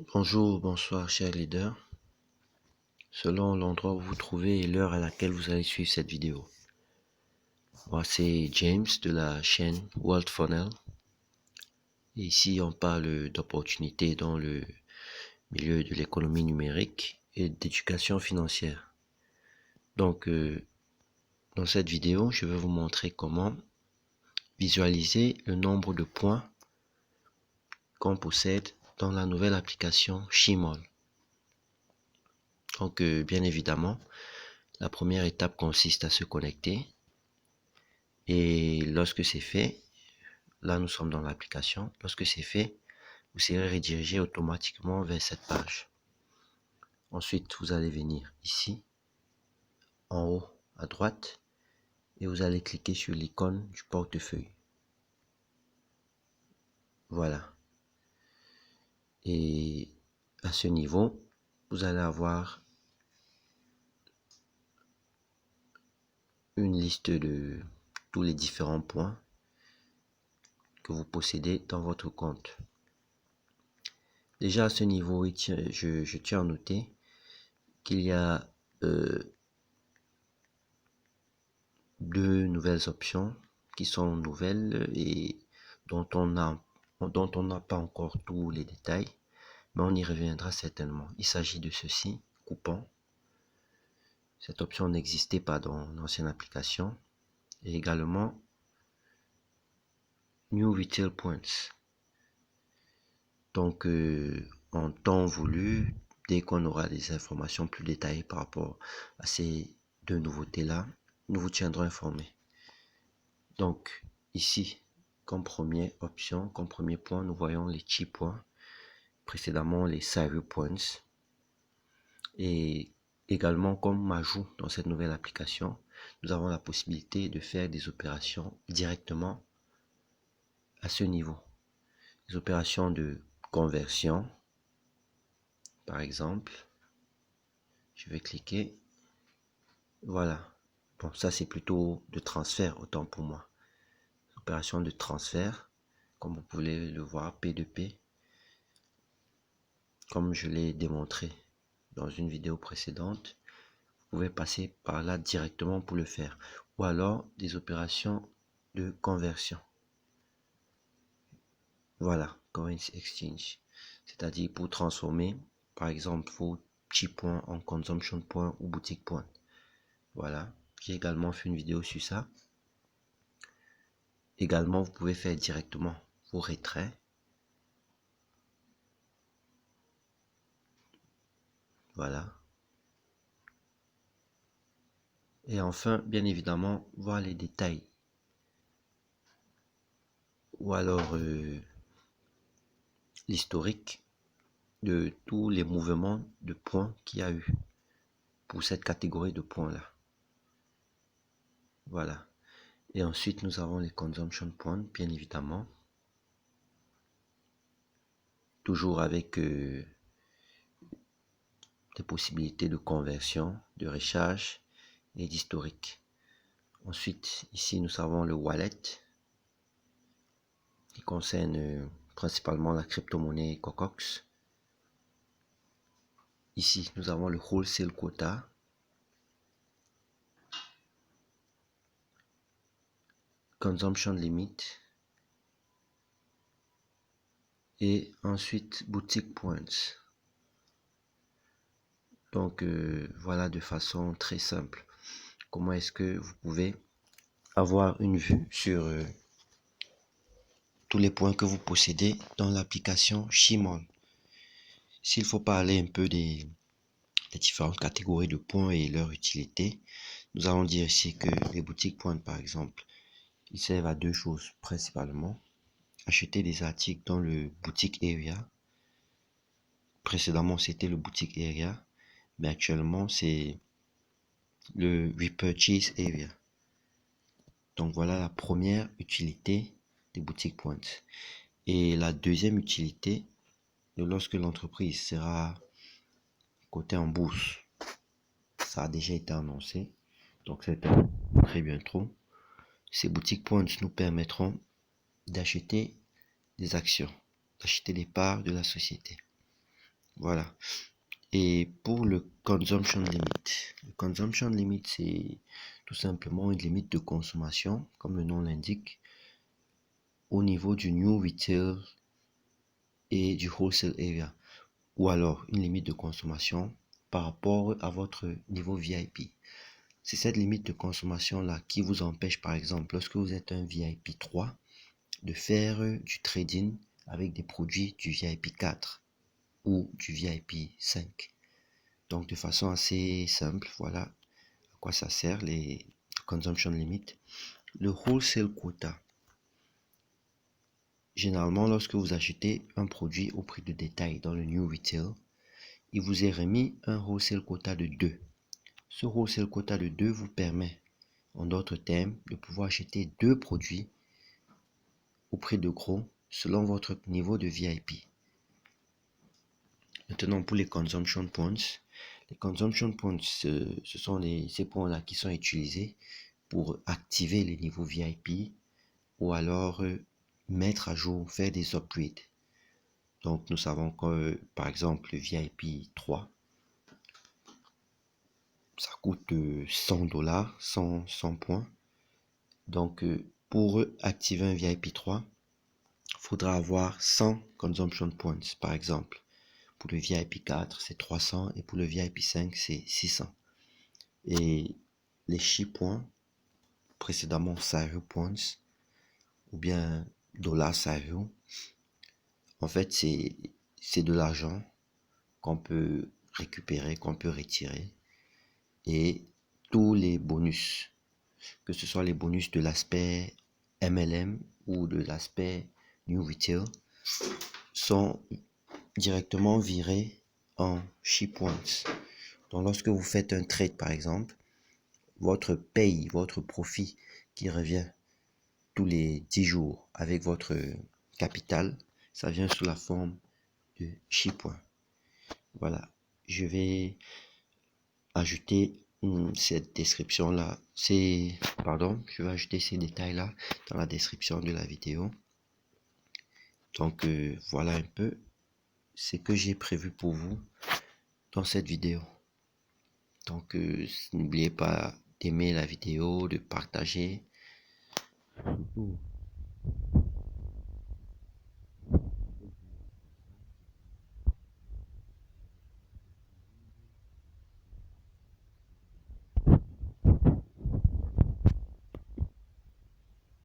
Bonjour, bonsoir, chers leaders. Selon l'endroit où vous vous trouvez et l'heure à laquelle vous allez suivre cette vidéo. Moi, c'est James de la chaîne World Funnel. Et ici, on parle d'opportunités dans le milieu de l'économie numérique et d'éducation financière. Donc, dans cette vidéo, je vais vous montrer comment visualiser le nombre de points qu'on possède dans la nouvelle application Shimol. Donc, bien évidemment, la première étape consiste à se connecter. Et lorsque c'est fait, là nous sommes dans l'application, lorsque c'est fait, vous serez redirigé automatiquement vers cette page. Ensuite, vous allez venir ici, en haut à droite, et vous allez cliquer sur l'icône du portefeuille. Voilà. Et à ce niveau, vous allez avoir une liste de tous les différents points que vous possédez dans votre compte. Déjà à ce niveau, je tiens à noter qu'il y a deux nouvelles options qui sont nouvelles et dont on n'a pas encore tous les détails, mais on y reviendra certainement. Il s'agit de ceci, coupon. Cette option n'existait pas dans l'ancienne application. Et également New Retail Points. Donc, en temps voulu, dès qu'on aura des informations plus détaillées par rapport à ces deux nouveautés-là, nous vous tiendrons informés. Donc, ici, comme première option, comme premier point, nous voyons les cheap points, précédemment les savvy points. Et également, comme ajout dans cette nouvelle application, nous avons la possibilité de faire des opérations directement à ce niveau. Des opérations de conversion, par exemple. Je vais cliquer. Voilà. Bon, ça c'est plutôt de transfert, autant pour moi. Opération de transfert, comme vous pouvez le voir, P2P. Comme je l'ai démontré dans une vidéo précédente, vous pouvez passer par là directement pour le faire. Ou alors des opérations de conversion. Voilà, Coins Exchange. C'est-à-dire pour transformer, par exemple, vos petits points en consumption points ou boutique points. Voilà, j'ai également fait une vidéo sur ça. Également, vous pouvez faire directement vos retraits. Voilà. Et enfin, bien évidemment, voir les détails. Ou alors l'historique de tous les mouvements de points qu'il y a eu pour cette catégorie de points là. Voilà. Et ensuite, nous avons les consumption points, bien évidemment. Toujours avec des possibilités de conversion, de recharge et d'historique. Ensuite, ici, nous avons le wallet qui concerne principalement la crypto-monnaie Cocox. Ici, nous avons le wholesale quota. Consumption limit. Et ensuite, boutique points. Donc, voilà de façon très simple. Comment est-ce que vous pouvez avoir une vue sur tous les points que vous possédez dans l'application Shimol. S'il faut parler un peu des différentes catégories de points et leur utilité, nous allons dire ici que les boutiques points, par exemple, ils servent à deux choses principalement. Acheter des articles dans le boutique area. Précédemment, c'était le boutique area, mais actuellement, c'est le repurchase area. Donc voilà la première utilité des boutiques points. Et la deuxième utilité, lorsque l'entreprise sera cotée en bourse, ça a déjà été annoncé, donc c'est très bientôt. Ces boutiques points nous permettront d'acheter des actions, d'acheter des parts de la société. Voilà. Et pour le consumption limit, c'est tout simplement une limite de consommation, comme le nom l'indique, au niveau du new retail et du wholesale area, ou alors une limite de consommation par rapport à votre niveau VIP. C'est cette limite de consommation-là qui vous empêche, par exemple, lorsque vous êtes un VIP 3, de faire du trading avec des produits du VIP 4 ou du VIP 5. Donc, de façon assez simple, voilà à quoi ça sert les consumption limit. Le wholesale quota. Généralement, lorsque vous achetez un produit au prix de détail dans le new retail, il vous est remis un wholesale quota de 2. Ce wholesale quota de 2 vous permet, en d'autres termes, de pouvoir acheter 2 produits au prix de gros selon votre niveau de VIP. Maintenant, pour les consumption points, ce sont ces points-là qui sont utilisés pour activer les niveaux VIP ou alors mettre à jour, faire des upgrades. Donc, nous savons que, par exemple, le VIP 3, ça coûte 100 $, 100 points. Donc, pour activer un VIP 3, il faudra avoir 100 consumption points, par exemple. Pour le VIP 4, c'est 300 et pour le VIP 5, c'est 600. Et les chi points, précédemment Sario Points, ou bien dollar Sario, en fait, c'est de l'argent qu'on peut récupérer, qu'on peut retirer. Et tous les bonus, que ce soit les bonus de l'aspect MLM ou de l'aspect New Retail, sont directement virés en chi points. Donc lorsque vous faites un trade par exemple, votre paye, votre profit qui revient tous les 10 jours avec votre capital, ça vient sous la forme de chi points. Voilà, je vais ajouter cette description là, je vais ajouter ces détails là dans la description de la vidéo. Donc voilà un peu ce que j'ai prévu pour vous dans cette vidéo. Donc n'oubliez pas d'aimer la vidéo, de partager.